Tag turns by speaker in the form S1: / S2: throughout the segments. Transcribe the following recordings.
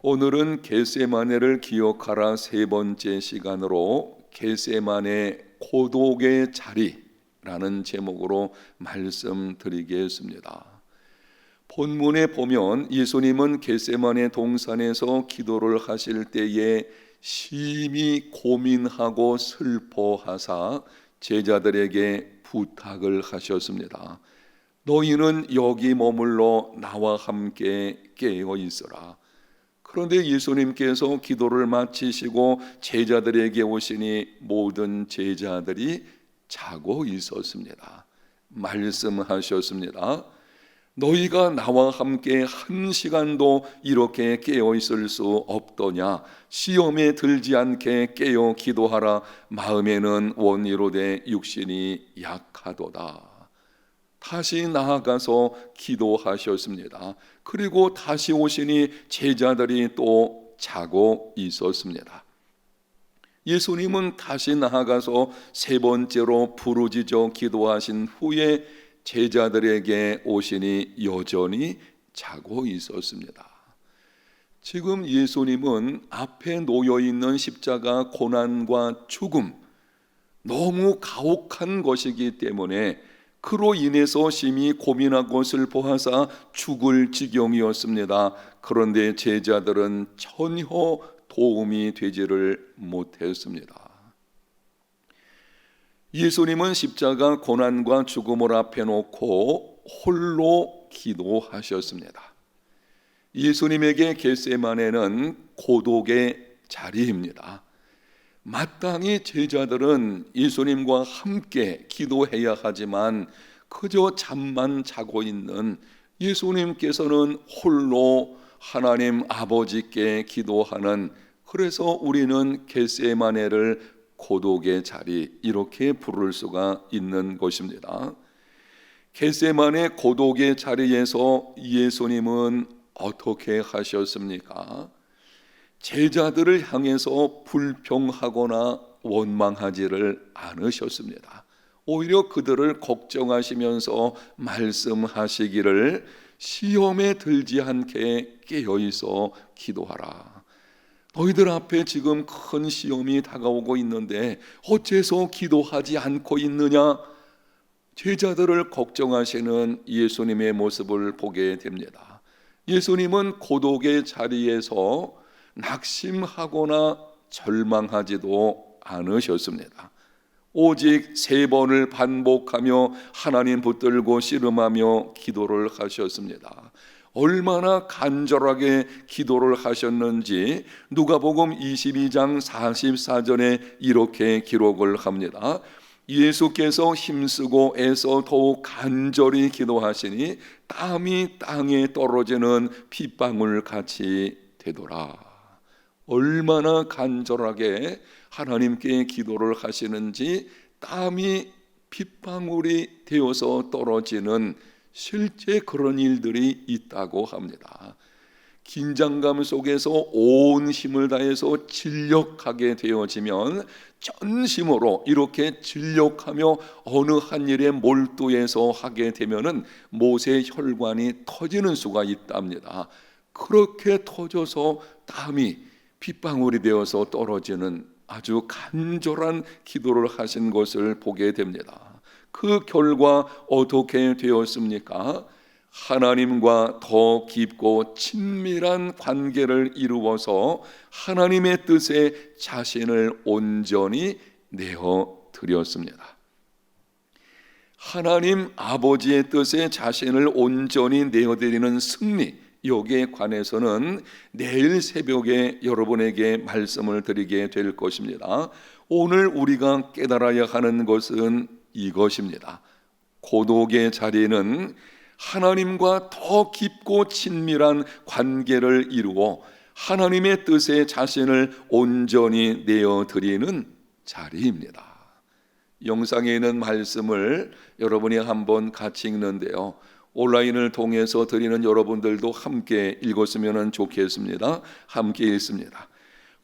S1: 오늘은 겟세마네를 기억하라 세 번째 시간으로 겟세마네 고독의 자리라는 제목으로 말씀드리겠습니다. 본문에 보면 예수님은 겟세마네 동산에서 기도를 하실 때에 심히 고민하고 슬퍼하사 제자들에게 부탁을 하셨습니다. 너희는 여기 머물러 나와 함께 깨어 있어라. 그런데 예수님께서 기도를 마치시고 제자들에게 오시니 모든 제자들이 자고 있었습니다. 말씀하셨습니다. 너희가 나와 함께 한 시간도 이렇게 깨어 있을 수 없더냐? 시험에 들지 않게 깨어 기도하라. 마음에는 원이로되 육신이 약하도다. 다시 나아가서 기도하셨습니다. 그리고 다시 오시니 제자들이 또 자고 있었습니다. 예수님은 다시 나아가서 세 번째로 부르짖어 기도하신 후에 제자들에게 오시니 여전히 자고 있었습니다. 지금 예수님은 앞에 놓여있는 십자가 고난과 죽음, 너무 가혹한 것이기 때문에 그로 인해서 심히 고민하고 슬퍼하사 죽을 지경이었습니다. 그런데 제자들은 전혀 도움이 되지를 못했습니다. 예수님은 십자가 고난과 죽음을 앞에 놓고 홀로 기도하셨습니다. 예수님에게 겟세마네는 고독의 자리입니다. 마땅히 제자들은 예수님과 함께 기도해야 하지만 그저 잠만 자고 있는 예수님께서는 홀로 하나님 아버지께 기도하는, 그래서 우리는 겟세마네를 고독의 자리 이렇게 부를 수가 있는 것입니다. 겟세마네 고독의 자리에서 예수님은 어떻게 하셨습니까? 제자들을 향해서 불평하거나 원망하지를 않으셨습니다. 오히려 그들을 걱정하시면서 말씀하시기를 시험에 들지 않게 깨어있어 기도하라. 너희들 앞에 지금 큰 시험이 다가오고 있는데 어째서 기도하지 않고 있느냐? 제자들을 걱정하시는 예수님의 모습을 보게 됩니다. 예수님은 고독의 자리에서 낙심하거나 절망하지도 않으셨습니다. 오직 세 번을 반복하며 하나님 붙들고 씨름하며 기도를 하셨습니다. 얼마나 간절하게 기도를 하셨는지 누가복음 22장 44절에 이렇게 기록을 합니다. 예수께서 힘쓰고 애써 더욱 간절히 기도하시니 땀이 땅에 떨어지는 핏방울 같이 되더라. 얼마나 간절하게 하나님께 기도를 하시는지 땀이 핏방울이 되어서 떨어지는 실제 그런 일들이 있다고 합니다. 긴장감 속에서 온 힘을 다해서 진력하게 되어지면 전심으로 이렇게 진력하며 어느 한 일에 몰두해서 하게 되면은 못의 혈관이 터지는 수가 있답니다. 그렇게 터져서 땀이 핏방울이 되어서 떨어지는 아주 간절한 기도를 하신 것을 보게 됩니다. 그 결과 어떻게 되었습니까? 하나님과 더 깊고 친밀한 관계를 이루어서 하나님의 뜻에 자신을 온전히 내어 드렸습니다. 하나님 아버지의 뜻에 자신을 온전히 내어드리는 승리, 여기에 관해서는 내일 새벽에 여러분에게 말씀을 드리게 될 것입니다. 오늘 우리가 깨달아야 하는 것은 이것입니다. 고독의 자리는 하나님과 더 깊고 친밀한 관계를 이루어 하나님의 뜻에 자신을 온전히 내어드리는 자리입니다. 영상에 있는 말씀을 여러분이 한번 같이 읽는데요, 온라인을 통해서 드리는 여러분들도 함께 읽었으면 좋겠습니다. 함께 읽습니다.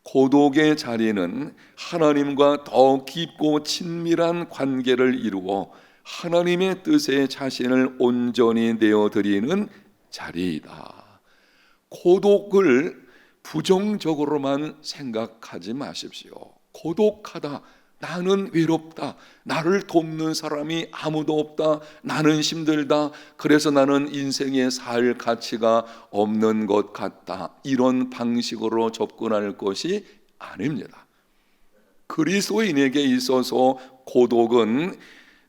S1: 고독의 자리는 하나님과 더 깊고 친밀한 관계를 이루어 하나님의 뜻에 자신을 온전히 내어드리는 자리이다. 고독을 부정적으로만 생각하지 마십시오. 고독하다, 나는 외롭다, 나를 돕는 사람이 아무도 없다, 나는 힘들다, 그래서 나는 인생에 살 가치가 없는 것 같다, 이런 방식으로 접근할 것이 아닙니다. 그리스도인에게 있어서 고독은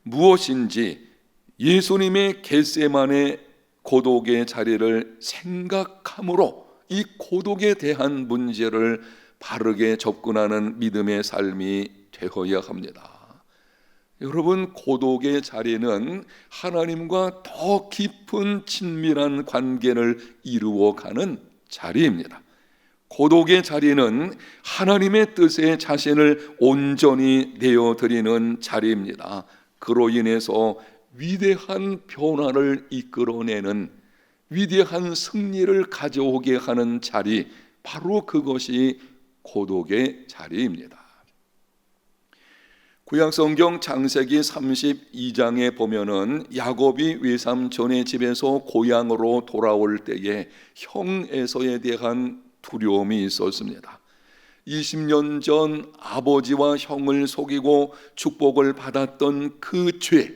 S1: 무엇인지 예수님의 겟세마네 고독의 자리를 생각함으로 이 고독에 대한 문제를 바르게 접근하는 믿음의 삶이 되어야 합니다. 여러분, 고독의 자리는 하나님과 더 깊은 친밀한 관계를 이루어가는 자리입니다. 고독의 자리는 하나님의 뜻에 자신을 온전히 내어드리는 자리입니다. 그로 인해서 위대한 변화를 이끌어내는, 위대한 승리를 가져오게 하는 자리, 바로 그것이 고독의 자리입니다. 구약성경 창세기 32장에 보면은 야곱이 외삼촌의 집에서 고향으로 돌아올 때에 형 에서에 대한 두려움이 있었습니다. 20년 전 아버지와 형을 속이고 축복을 받았던 그 죄,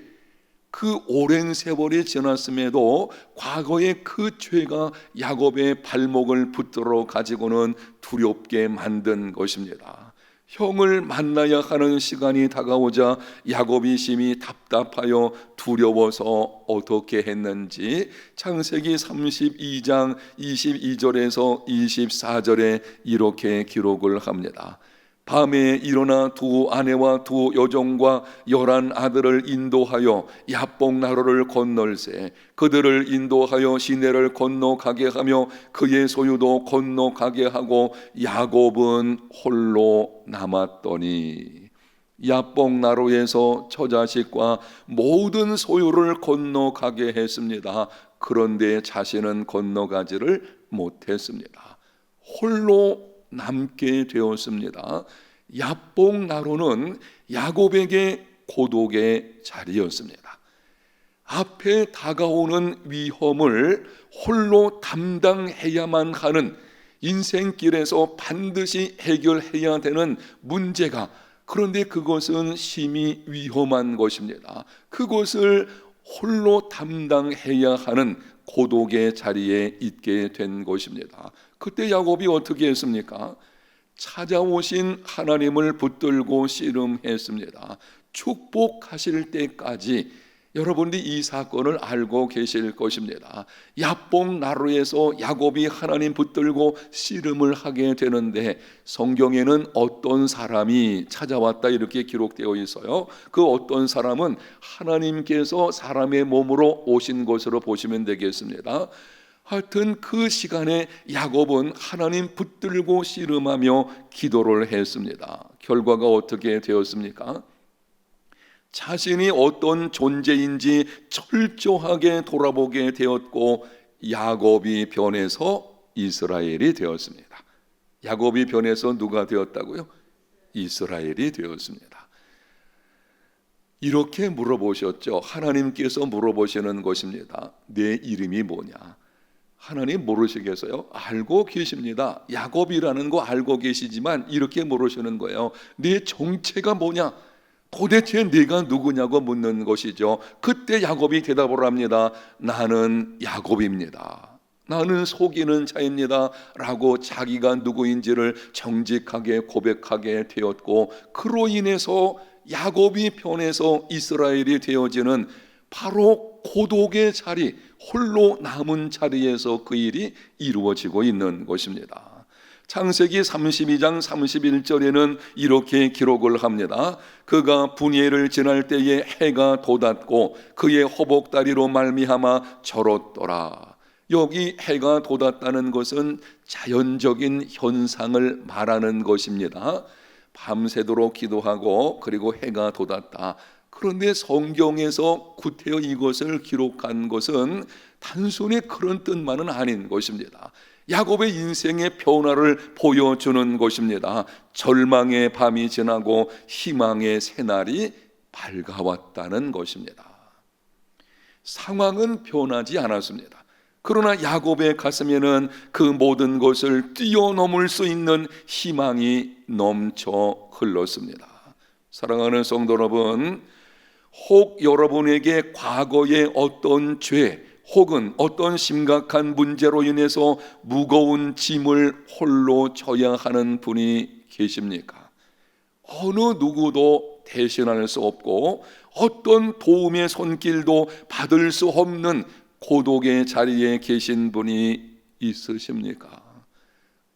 S1: 그 오랜 세월이 지났음에도 과거의 그 죄가 야곱의 발목을 붙들어 가지고는 두렵게 만든 것입니다. 형을 만나야 하는 시간이 다가오자 야곱이 심히 답답하여 두려워서 어떻게 했는지 창세기 32장 22절에서 24절에 이렇게 기록을 합니다. 밤에 일어나 두 아내와 두 여종과 11 아들을 인도하여 야복 나루를 건널세 그들을 인도하여 시내를 건너가게 하며 그의 소유도 건너가게 하고 야곱은 홀로 남았더니 야복 나루에서 처자식과 모든 소유를 건너가게 했습니다. 그런데 자신은 건너가지를 못했습니다. 홀로 남게 되었습니다. 야복 나루는 야곱에게 고독의 자리였습니다. 앞에 다가오는 위험을 홀로 담당해야만 하는, 인생길에서 반드시 해결해야 되는 문제가, 그런데 그것은 심히 위험한 것입니다. 그것을 홀로 담당해야 하는 고독의 자리에 있게 된 것입니다. 그때 야곱이 어떻게 했습니까? 찾아오신 하나님을 붙들고 씨름했습니다. 축복하실 때까지. 여러분들이 이 사건을 알고 계실 것입니다. 야복 나루에서 야곱이 하나님 붙들고 씨름을 하게 되는데 성경에는 어떤 사람이 찾아왔다 이렇게 기록되어 있어요. 그 어떤 사람은 하나님께서 사람의 몸으로 오신 것으로 보시면 되겠습니다. 하여튼 그 시간에 야곱은 하나님 붙들고 씨름하며 기도를 했습니다. 결과가 어떻게 되었습니까? 자신이 어떤 존재인지 철저하게 돌아보게 되었고 야곱이 변해서 이스라엘이 되었습니다. 야곱이 변해서 누가 되었다고요? 이스라엘이 되었습니다. 이렇게 물어보셨죠. 하나님께서 물어보시는 것입니다. 내 이름이 뭐냐? 하나님 모르시겠어요? 알고 계십니다. 야곱이라는 거 알고 계시지만 이렇게 물으시는 거예요. 내 정체가 뭐냐? 도대체 네가 누구냐고 묻는 것이죠. 그때 야곱이 대답을 합니다. 나는 야곱입니다. 나는 속이는 자입니다 라고 자기가 누구인지를 정직하게 고백하게 되었고, 그로 인해서 야곱이 변해서 이스라엘이 되어지는 바로 고독의 자리, 홀로 남은 자리에서 그 일이 이루어지고 있는 것입니다. 창세기 32장 31절에는 이렇게 기록을 합니다. 그가 분예를 지날 때에 해가 돋았고 그의 허복다리로 말미암아 절었더라. 여기 해가 돋았다는 것은 자연적인 현상을 말하는 것입니다. 밤새도록 기도하고 그리고 해가 돋았다. 그런데 성경에서 구태여 이것을 기록한 것은 단순히 그런 뜻만은 아닌 것입니다. 야곱의 인생의 변화를 보여주는 것입니다. 절망의 밤이 지나고 희망의 새날이 밝아왔다는 것입니다. 상황은 변하지 않았습니다. 그러나 야곱의 가슴에는 그 모든 것을 뛰어넘을 수 있는 희망이 넘쳐 흘렀습니다. 사랑하는 성도 여러분, 혹 여러분에게 과거의 어떤 죄 혹은 어떤 심각한 문제로 인해서 무거운 짐을 홀로 져야 하는 분이 계십니까? 어느 누구도 대신할 수 없고 어떤 도움의 손길도 받을 수 없는 고독의 자리에 계신 분이 있으십니까?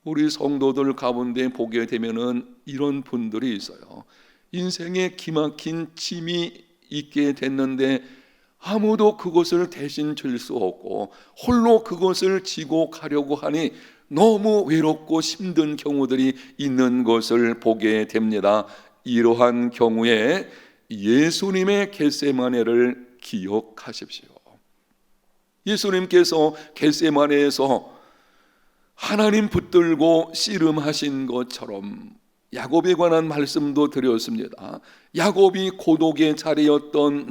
S1: 우리 성도들 가운데 보게 되면은 이런 분들이 있어요. 인생에 기막힌 짐이 있게 됐는데 아무도 그것을 대신 질 수 없고 홀로 그것을 지고 가려고 하니 너무 외롭고 힘든 경우들이 있는 것을 보게 됩니다. 이러한 경우에 예수님의 겟세마네를 기억하십시오. 예수님께서 겟세마네에서 하나님 붙들고 씨름하신 것처럼 야곱에 관한 말씀도 드렸습니다. 야곱이 고독의 자리였던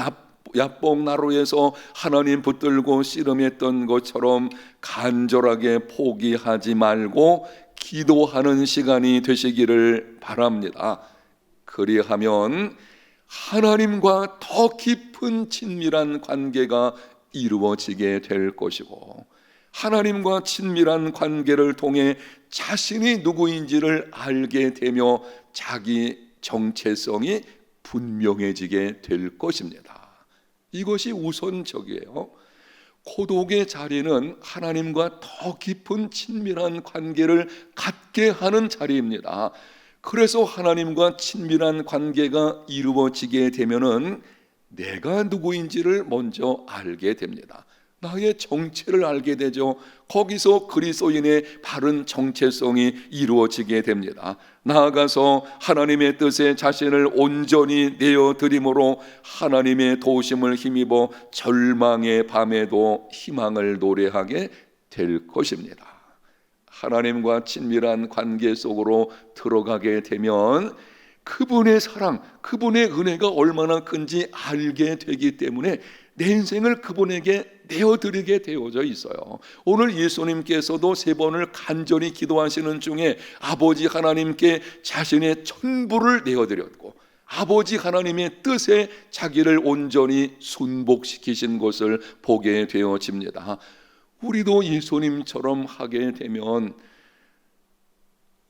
S1: 야복나루에서 하나님 붙들고 씨름했던 것처럼 간절하게 포기하지 말고 기도하는 시간이 되시기를 바랍니다. 그리하면 하나님과 더 깊은 친밀한 관계가 이루어지게 될 것이고 하나님과 친밀한 관계를 통해 자신이 누구인지를 알게 되며 자기 정체성이 분명해지게 될 것입니다. 이것이 우선적이에요. 고독의 자리는 하나님과 더 깊은 친밀한 관계를 갖게 하는 자리입니다. 그래서 하나님과 친밀한 관계가 이루어지게 되면은 내가 누구인지를 먼저 알게 됩니다. 나의 정체를 알게 되죠. 거기서 그리스도인의 바른 정체성이 이루어지게 됩니다. 나아가서 하나님의 뜻에 자신을 온전히 내어드림으로 하나님의 도우심을 힘입어 절망의 밤에도 희망을 노래하게 될 것입니다. 하나님과 친밀한 관계 속으로 들어가게 되면 그분의 사랑, 그분의 은혜가 얼마나 큰지 알게 되기 때문에 내 인생을 그분에게 내어드리게 되어져 있어요. 오늘 예수님께서도 3번을 간절히 기도하시는 중에 아버지 하나님께 자신의 전부를 내어드렸고 아버지 하나님의 뜻에 자기를 온전히 순복시키신 것을 보게 되어집니다. 우리도 예수님처럼 하게 되면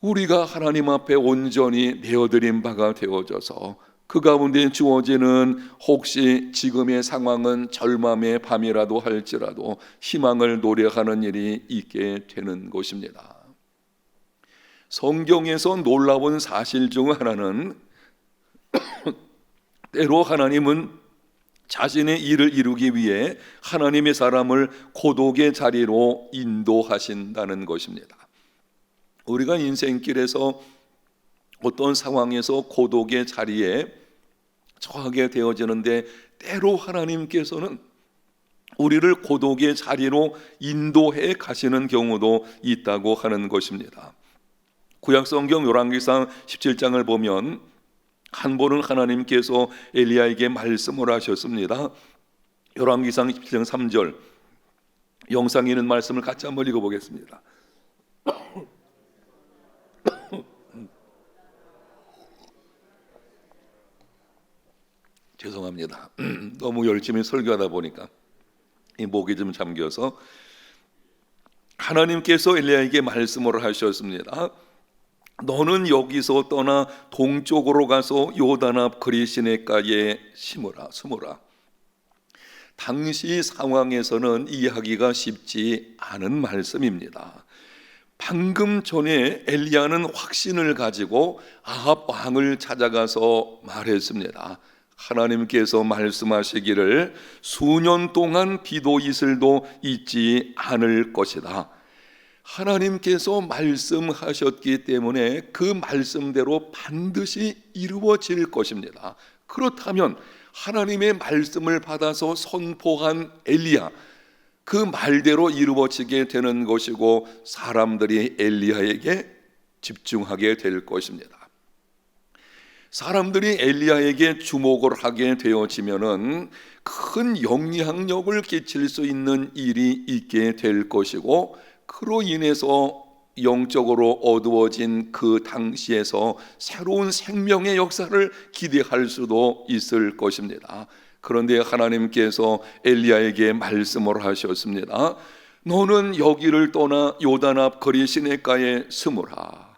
S1: 우리가 하나님 앞에 온전히 내어드린 바가 되어져서 그 가운데 주어지는 혹시 지금의 상황은 절망의 밤이라도 할지라도 희망을 노래하는 일이 있게 되는 것입니다. 성경에서 놀라운 사실 중 하나는 때로 하나님은 자신의 일을 이루기 위해 하나님의 사람을 고독의 자리로 인도하신다는 것입니다. 우리가 인생길에서 어떤 상황에서 고독의 자리에 처하게 되어지는데 때로 하나님께서는 우리를 고독의 자리로 인도해 가시는 경우도 있다고 하는 것입니다. 구약성경 열왕기상 17장을 보면 한 번은 하나님께서 엘리야에게 말씀을 하셨습니다. 열왕기상 17장 3절 영상에 있는 말씀을 같이 한번 읽어보겠습니다. 죄송합니다. 너무 열심히 설교하다 보니까 이 목이 좀 잠겨서 하나님께서 엘리야에게 말씀을 하셨습니다. 너는 여기서 떠나 동쪽으로 가서 요단 앞 그리시네가에 숨으라. 당시 상황에서는 이해하기가 쉽지 않은 말씀입니다. 방금 전에 엘리야는 확신을 가지고 아합 왕을 찾아가서 말했습니다. 하나님께서 말씀하시기를 수년 동안 비도 이슬도 있지 않을 것이다. 하나님께서 말씀하셨기 때문에 그 말씀대로 반드시 이루어질 것입니다. 그렇다면 하나님의 말씀을 받아서 선포한 엘리야, 그 말대로 이루어지게 되는 것이고 사람들이 엘리야에게 집중하게 될 것입니다. 사람들이 엘리야에게 주목을 하게 되어지면은 큰 영향력을 끼칠 수 있는 일이 있게 될 것이고, 그로 인해서 영적으로 어두워진 그 당시에서 새로운 생명의 역사를 기대할 수도 있을 것입니다. 그런데 하나님께서 엘리야에게 말씀을 하셨습니다. 너는 여기를 떠나 요단 앞 거리 시냇가에 숨으라.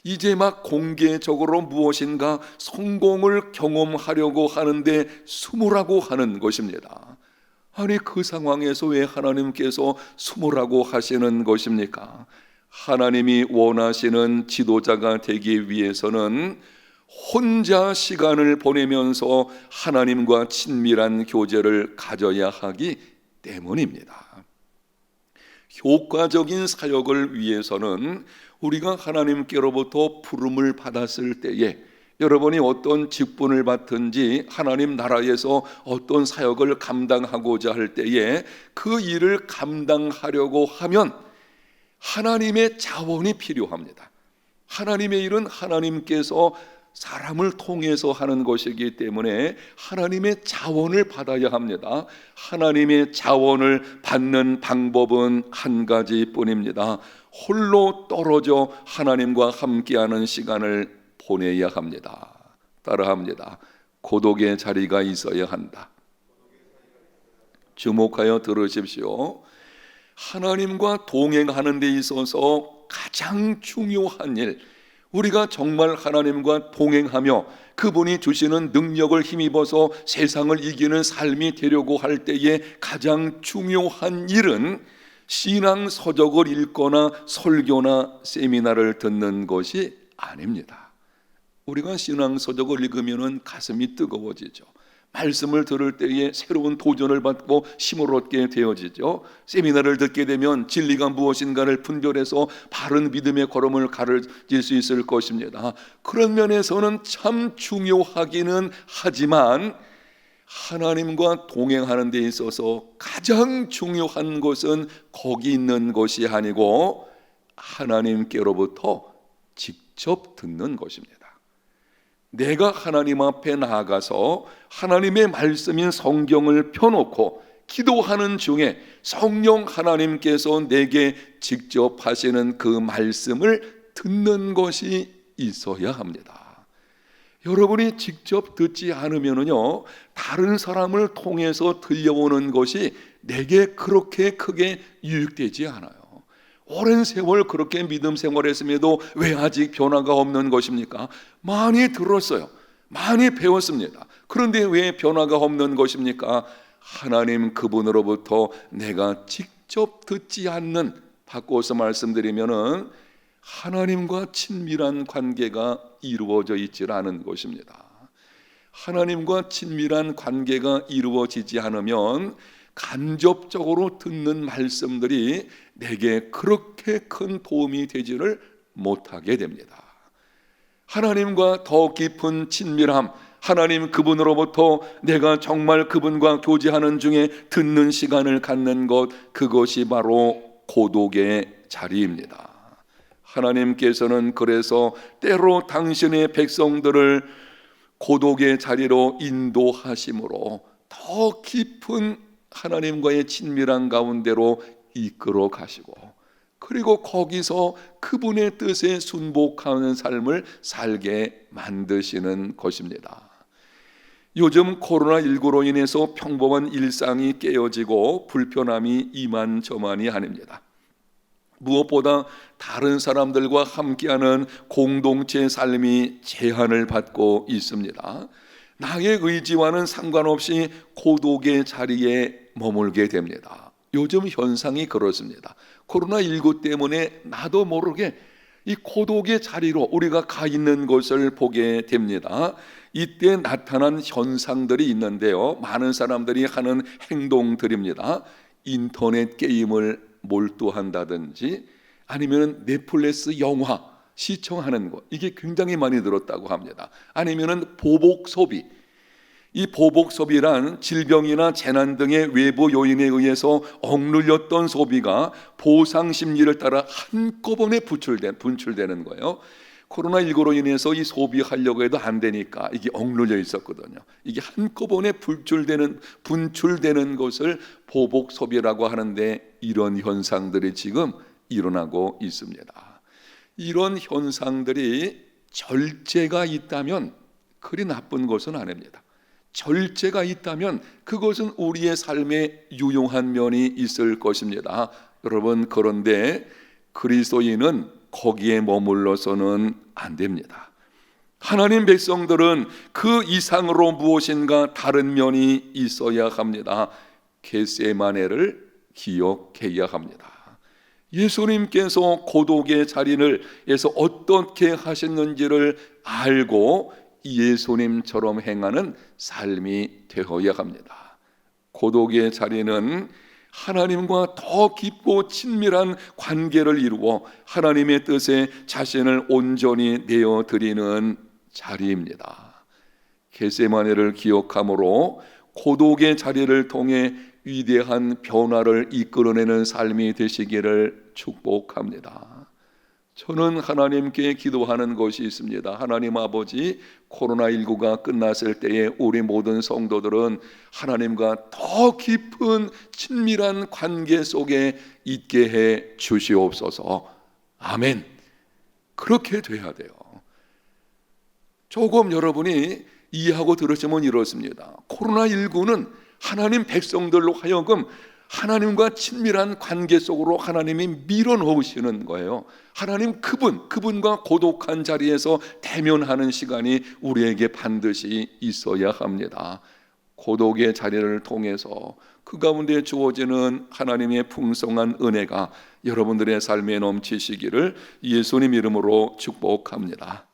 S1: 이제 막 공개적으로 무엇인가 성공을 경험하려고 하는데 숨으라고 하는 것입니다. 아니, 그 상황에서 왜 하나님께서 숨으라고 하시는 것입니까? 하나님이 원하시는 지도자가 되기 위해서는 혼자 시간을 보내면서 하나님과 친밀한 교제를 가져야 하기 때문입니다. 효과적인 사역을 위해서는 우리가 하나님께로부터 부름을 받았을 때에, 여러분이 어떤 직분을 맡든지 하나님 나라에서 어떤 사역을 감당하고자 할 때에 그 일을 감당하려고 하면 하나님의 자원이 필요합니다. 하나님의 일은 하나님께서 사람을 통해서 하는 것이기 때문에 하나님의 자원을 받아야 합니다. 하나님의 자원을 받는 방법은 한 가지뿐입니다. 홀로 떨어져 하나님과 함께하는 시간을 보내야 합니다. 따라합니다. 고독의 자리가 있어야 한다. 주목하여 들으십시오. 하나님과 동행하는 데 있어서 가장 중요한 일, 우리가 정말 하나님과 동행하며 그분이 주시는 능력을 힘입어서 세상을 이기는 삶이 되려고 할 때에 가장 중요한 일은 신앙 서적을 읽거나 설교나 세미나를 듣는 것이 아닙니다. 우리가 신앙 서적을 읽으면 가슴이 뜨거워지죠. 말씀을 들을 때에 새로운 도전을 받고 힘을 얻게 되어지죠. 세미나를 듣게 되면 진리가 무엇인가를 분별해서 바른 믿음의 걸음을 가르칠 수 있을 것입니다. 그런 면에서는 참 중요하기는 하지만 하나님과 동행하는 데 있어서 가장 중요한 것은 거기 있는 것이 아니고 하나님께로부터 직접 듣는 것입니다. 내가 하나님 앞에 나아가서 하나님의 말씀인 성경을 펴놓고 기도하는 중에 성령 하나님께서 내게 직접 하시는 그 말씀을 듣는 것이 있어야 합니다. 여러분이 직접 듣지 않으면요, 다른 사람을 통해서 들려오는 것이 내게 그렇게 크게 유익되지 않아요. 오랜 세월 그렇게 믿음 생활했음에도 왜 아직 변화가 없는 것입니까? 많이 들었어요. 많이 배웠습니다. 그런데 왜 변화가 없는 것입니까? 하나님 그분으로부터 내가 직접 듣지 않는, 바꿔서 말씀드리면은 하나님과 친밀한 관계가 이루어져 있지 않은 것입니다. 하나님과 친밀한 관계가 이루어지지 않으면 간접적으로 듣는 말씀들이 내게 그렇게 큰 도움이 되지를 못하게 됩니다. 하나님과 더 깊은 친밀함, 하나님 그분으로부터 내가 정말 그분과 교제하는 중에 듣는 시간을 갖는 것, 그것이 바로 고독의 자리입니다. 하나님께서는 그래서 때로 당신의 백성들을 고독의 자리로 인도하심으로 더 깊은 하나님과의 친밀한 가운데로 이끌어 가시고, 그리고 거기서 그분의 뜻에 순복하는 삶을 살게 만드시는 것입니다. 요즘 코로나19로 인해서 평범한 일상이 깨어지고 불편함이 이만저만이 아닙니다. 무엇보다 다른 사람들과 함께하는 공동체 삶이 제한을 받고 있습니다. 나의 의지와는 상관없이 고독의 자리에 머물게 됩니다. 요즘 현상이 그렇습니다. 코로나19 때문에 나도 모르게 이 고독의 자리로 우리가 가 있는 것을 보게 됩니다. 이때 나타난 현상들이 있는데요, 많은 사람들이 하는 행동들입니다. 인터넷 게임을 몰두한다든지 아니면 넷플릭스 영화 시청하는 것, 이게 굉장히 많이 늘었다고 합니다. 아니면은 보복 소비. 이 보복 소비란 질병이나 재난 등의 외부 요인에 의해서 억눌렸던 소비가 보상 심리를 따라 한꺼번에 분출되는 거예요. 코로나19로 인해서 이 소비하려고 해도 안 되니까 이게 억눌려 있었거든요. 이게 한꺼번에 분출되는 것을 보복 소비라고 하는데, 이런 현상들이 지금 일어나고 있습니다. 이런 현상들이 절제가 있다면 그리 나쁜 것은 아닙니다. 절제가 있다면 그것은 우리의 삶에 유용한 면이 있을 것입니다. 여러분, 그런데 그리스도인은 거기에 머물러서는 안 됩니다. 하나님 백성들은 그 이상으로 무엇인가 다른 면이 있어야 합니다. 겟세마네를 기억해야 합니다. 예수님께서 고독의 자리에서 어떻게 하셨는지를 알고 예수님처럼 행하는 삶이 되어야 합니다. 고독의 자리는 하나님과 더 깊고 친밀한 관계를 이루어 하나님의 뜻에 자신을 온전히 내어드리는 자리입니다. 겟세마네를 기억함으로 고독의 자리를 통해 위대한 변화를 이끌어내는 삶이 되시기를 축복합니다. 저는 하나님께 기도하는 것이 있습니다. 하나님 아버지, 코로나19가 끝났을 때에 우리 모든 성도들은 하나님과 더 깊은 친밀한 관계 속에 있게 해 주시옵소서. 아멘. 그렇게 돼야 돼요. 조금 여러분이 이해하고 들으시면 이렇습니다. 코로나19는 하나님 백성들로 하여금 하나님과 친밀한 관계 속으로 하나님이 밀어넣으시는 거예요. 하나님 그분과 고독한 자리에서 대면하는 시간이 우리에게 반드시 있어야 합니다. 고독의 자리를 통해서 그 가운데 주어지는 하나님의 풍성한 은혜가 여러분들의 삶에 넘치시기를 예수님 이름으로 축복합니다.